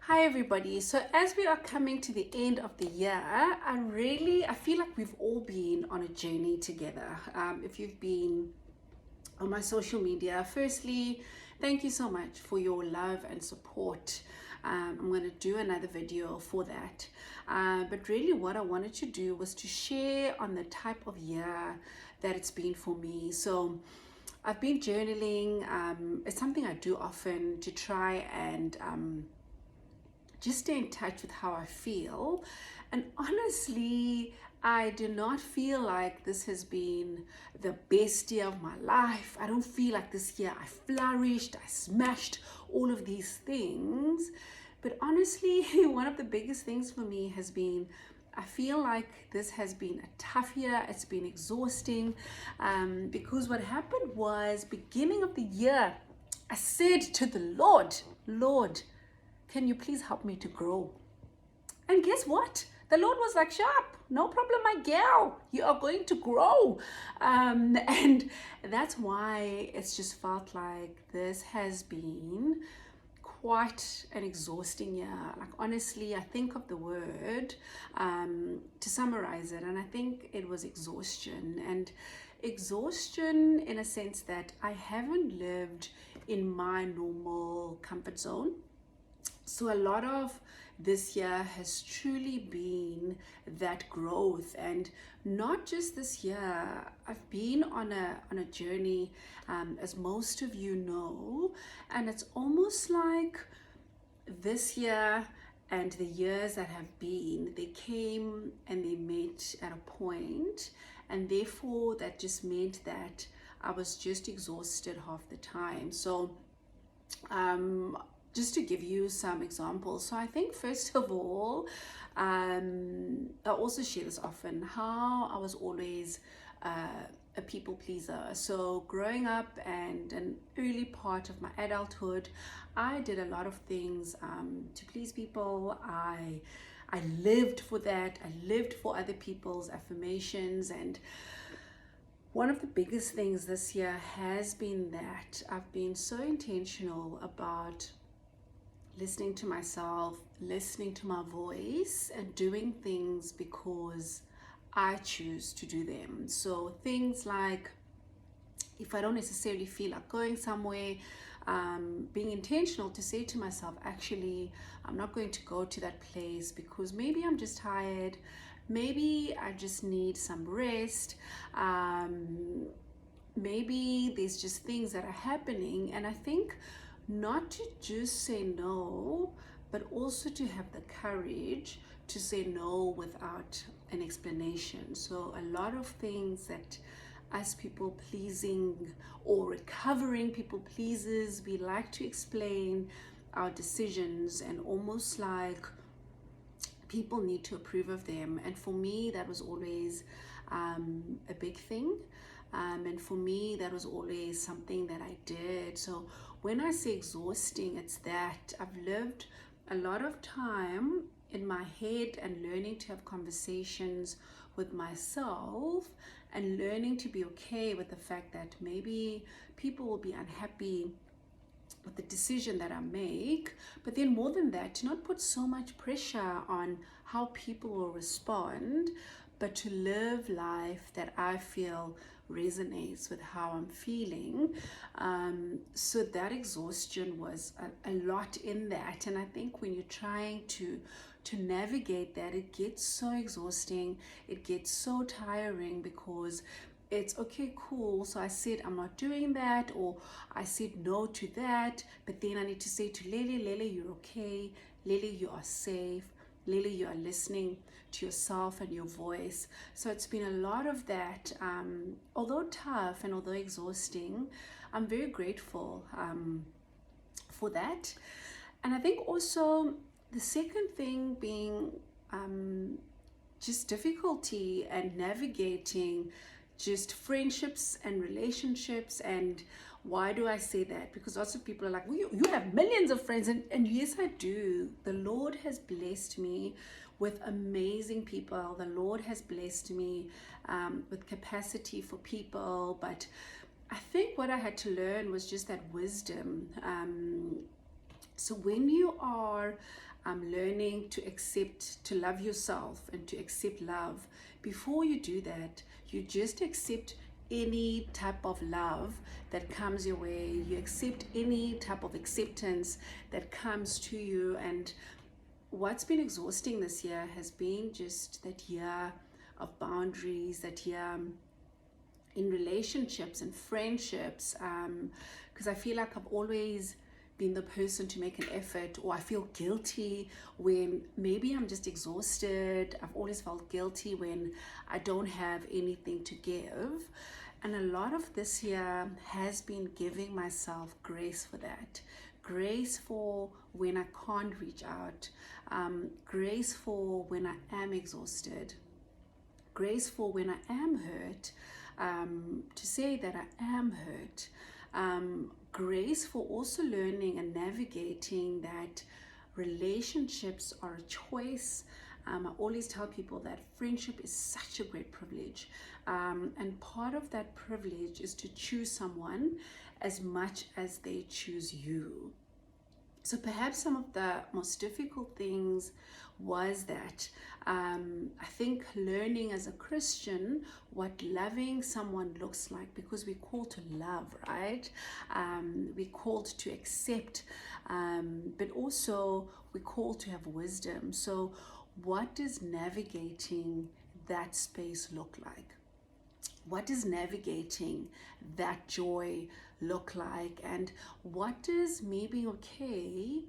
Hi everybody. So as we are coming to the end of the year, I feel like we've all been on a journey together. If you've been on my social media, firstly, thank you so much for your love and support. I'm going to do another video for that. But really what I wanted to do was to share on the type of year that it's been for me. So I've been journaling. It's something I do often to try and just stay in touch with how I feel. And honestly, I do not feel like this has been the best year of my life. I don't feel like this year I flourished, I smashed all of these things. But honestly, one of the biggest things for me has been I feel like this has been a tough year. It's been exhausting because what happened was beginning of the year, I said to the Lord, can you please help me to grow? And guess what? The Lord was like, sharp, no problem, my girl, you are going to grow. And that's why it's just felt like this has been quite an exhausting year. Like honestly, I think of the word to summarize it, and I think it was exhaustion. And exhaustion in a sense that I haven't lived in my normal comfort zone. So a lot of this year has truly been that growth, and not just this year. I've been on a journey, as most of you know, and it's almost like this year and the years that have been, they came and they met at a point, and therefore that just meant that I was just exhausted half the time. So just to give you some examples. So I think first of all, I also share this often, how I was always a people pleaser. So growing up and an early part of my adulthood, I did a lot of things to please people. I lived for that. I lived for other people's affirmations. And one of the biggest things this year has been that I've been so intentional about listening to myself, listening to my voice, and doing things because I choose to do them. So things like, if I don't necessarily feel like going somewhere, being intentional to say to myself, actually, I'm not going to go to that place because maybe I'm just tired, maybe I just need some rest, maybe there's just things that are happening. And I think not to just say no, but also to have the courage to say no without an explanation. So a lot of things that us people pleasing or recovering people pleasers, we like to explain our decisions, and almost like people need to approve of them. And for me, that was always a big thing. And for me, that was always something that I did. So when I say exhausting, it's that I've lived a lot of time in my head and learning to have conversations with myself and learning to be okay with the fact that maybe people will be unhappy with the decision that I make. But then more than that, to not put so much pressure on how people will respond, but to live life that I feel resonates with how I'm feeling. So that exhaustion was a lot in that. And I think when you're trying to navigate that, it gets so exhausting, it gets so tiring, because it's okay, cool, so I said I'm not doing that, or I said no to that, but then I need to say to Lele, you're okay, Lele, you are safe, Lele, you are listening to yourself and your voice. So it's been a lot of that. Although tough and although exhausting, I'm very grateful for that. And I think also the second thing being just difficulty and navigating just friendships and relationships. And why do I say that? Because lots of people are like, well, you have millions of friends. And yes, I do. The Lord has blessed me with amazing people. The Lord has blessed me with capacity for people. But I think what I had to learn was just that wisdom. So when you are learning to love yourself and to accept love. Before you do that, you just accept any type of love that comes your way. You accept any type of acceptance that comes to you. And what's been exhausting this year has been just that year of boundaries, that year in relationships and friendships, because I feel like I've always been the person to make an effort, or I feel guilty when maybe I'm just exhausted. I've always felt guilty when I don't have anything to give. And a lot of this year has been giving myself grace for that. Grace for when I can't reach out. Grace for when I am exhausted. Grace for when I am hurt. To say that I am hurt. Grace for also learning and navigating that relationships are a choice. I always tell people that friendship is such a great privilege. And part of that privilege is to choose someone as much as they choose you. So perhaps some of the most difficult things was that I think learning as a Christian what loving someone looks like, because we're called to love, right? We're called to accept, but also we're called to have wisdom. So what does navigating that space look like? What does navigating that joy look like? And what does me being okay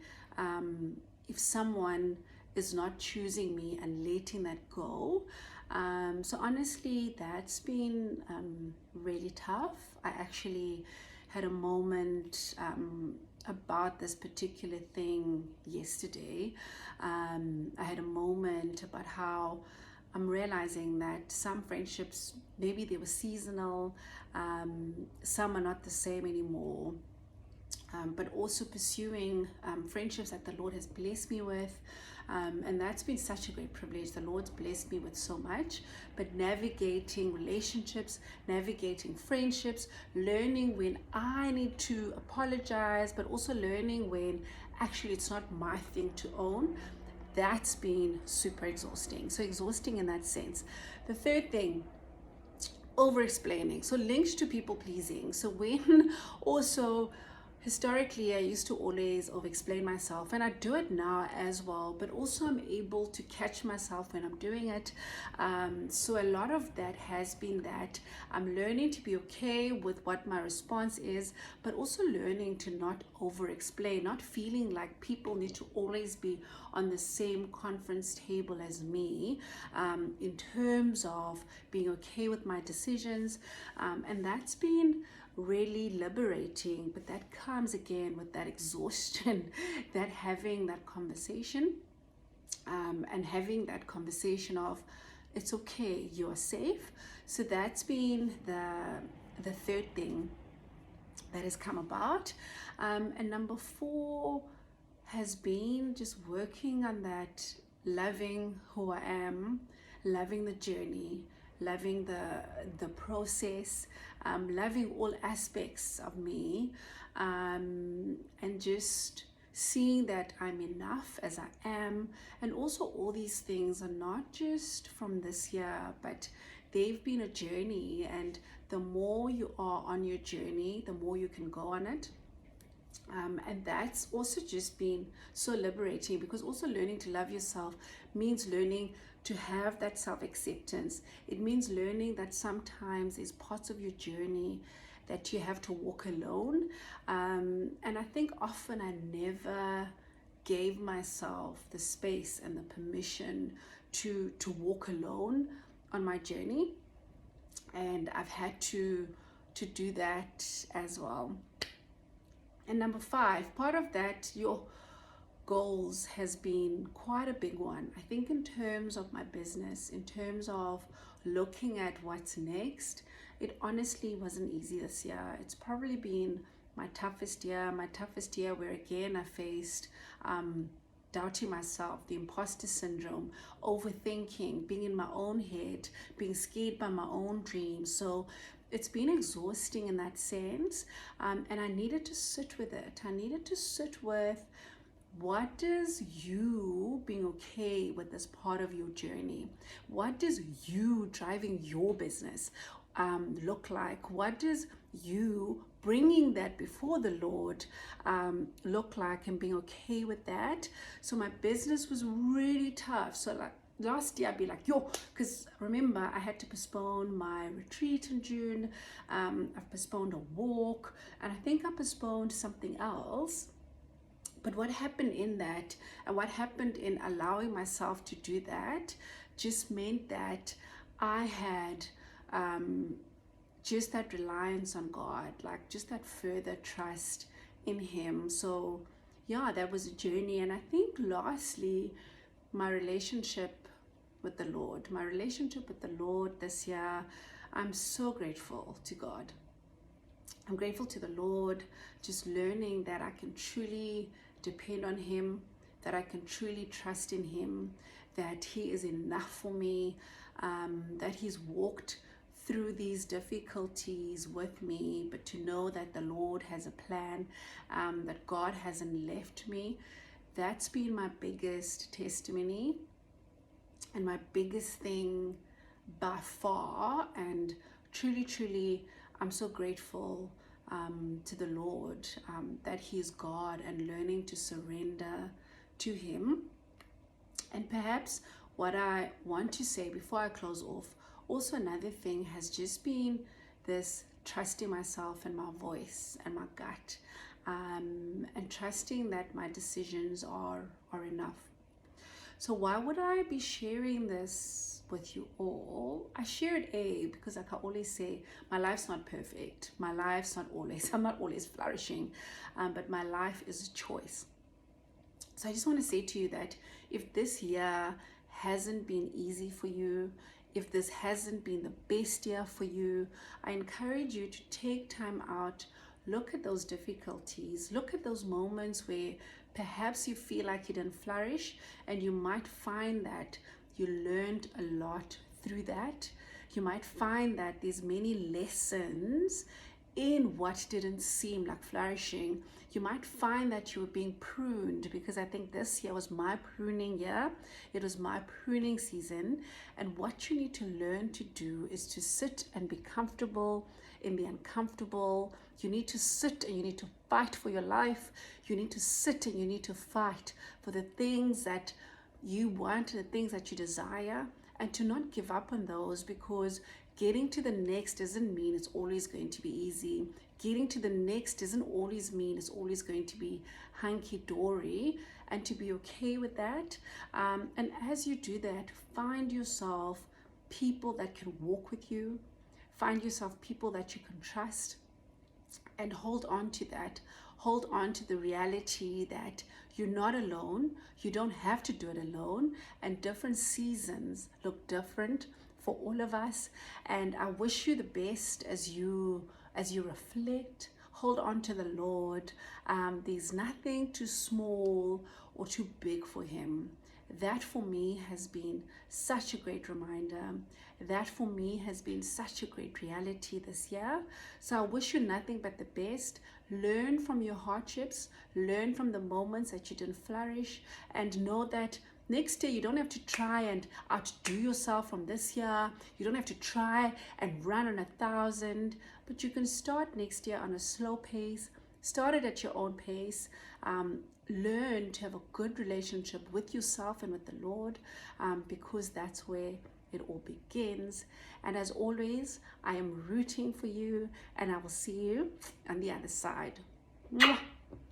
if someone is not choosing me and letting that go? So honestly, that's been really tough. I actually had a moment about this particular thing yesterday. I had a moment about how I'm realizing that some friendships, maybe they were seasonal, some are not the same anymore, but also pursuing friendships that the Lord has blessed me with. And that's been such a great privilege. The Lord's blessed me with so much, but navigating relationships, navigating friendships, learning when I need to apologize, but also learning when actually it's not my thing to own. That's been super exhausting. So exhausting in that sense. The third thing, over explaining. So linked to people pleasing. So when also historically I used to always over explain myself, and I do it now as well, but also I'm able to catch myself when I'm doing it. So a lot of that has been that I'm learning to be okay with what my response is, but also learning to not over explain, not feeling like people need to always be on the same conference table as me, in terms of being okay with my decisions. And that's been really liberating, but that comes again with that exhaustion, that having that conversation, and having that conversation of it's okay, you're safe. So that's been the third thing that has come about. And number 4 has been just working on that, loving who I am, loving the journey, loving the process, loving all aspects of me, and just seeing that I'm enough as I am. And also all these things are not just from this year, but they've been a journey, and the more you are on your journey, the more you can go on it. And that's also just been so liberating, because also learning to love yourself means learning to have that self-acceptance. It means learning that sometimes there's parts of your journey that you have to walk alone. And I think often I never gave myself the space and the permission to walk alone on my journey. And I've had to do that as well. And number 5, part of that, your goals, has been quite a big one. I think in terms of my business, in terms of looking at what's next, it honestly wasn't easy this year. It's probably been my toughest year where again I faced doubting myself, the imposter syndrome, overthinking, being in my own head, being scared by my own dreams. So it's been exhausting in that sense, and I needed to sit with it. I needed to sit with What does you being okay with this part of your journey? What does you driving your business look like? What does you bringing that before the Lord look like, and being okay with that? So my business was really tough. So like last year I'd be like, yo, because remember I had to postpone my retreat in June. I've postponed a walk, and I think I postponed something else. But what happened in that, and what happened in allowing myself to do that, just meant that I had just that reliance on God, like just that further trust in Him. So yeah, that was a journey. And I think lastly, my relationship with the Lord. My relationship with the Lord this year, I'm so grateful to God. I'm grateful to the Lord, just learning that I can truly depend on Him, that I can truly trust in Him, that He is enough for me, that He's walked through these difficulties with me, but to know that the Lord has a plan, that God hasn't left me. That's been my biggest testimony and my biggest thing by far. And truly, I'm so grateful to the Lord that He is God, and learning to surrender to Him. And perhaps what I want to say before I close off, also another thing has just been this trusting myself and my voice and my gut, and trusting that my decisions are enough. So why would I be sharing this with you all? I share it because like I always say, my life's not perfect. My life's not always, I'm not always flourishing, but my life is a choice. So I just want to say to you that if this year hasn't been easy for you, if this hasn't been the best year for you, I encourage you to take time out, look at those difficulties, look at those moments where perhaps you feel like you didn't flourish, and you might find that you learned a lot through that. You might find that there's many lessons in what didn't seem like flourishing. You might find that you were being pruned, because I think this year was my pruning year. It was my pruning season. And what you need to learn to do is to sit and be comfortable in the uncomfortable. You need to sit and you need to fight for your life. You need to sit and you need to fight for the things that you want, the things that you desire, and to not give up on those, because getting to the next doesn't mean it's always going to be easy. Getting to the next doesn't always mean it's always going to be hunky-dory, and to be okay with that. And as you do that, find yourself people that can walk with you. Find yourself people that you can trust, and hold on to that. Hold on to the reality that you're not alone. You don't have to do it alone, and different seasons look different for all of us. And I wish you the best as you reflect. Hold on to the Lord. There's nothing too small or too big for Him. That for me has been such a great reminder. That for me has been such a great reality this year. So I wish you nothing but the best. Learn from your hardships. Learn from the moments that you didn't flourish. And know that next year you don't have to try and outdo yourself from this year. You don't have to try and run on 1,000. But you can start next year on a slow pace. Start it at your own pace. Learn to have a good relationship with yourself and with the Lord, because that's where it all begins. And as always, I am rooting for you, and I will see you on the other side. Mwah!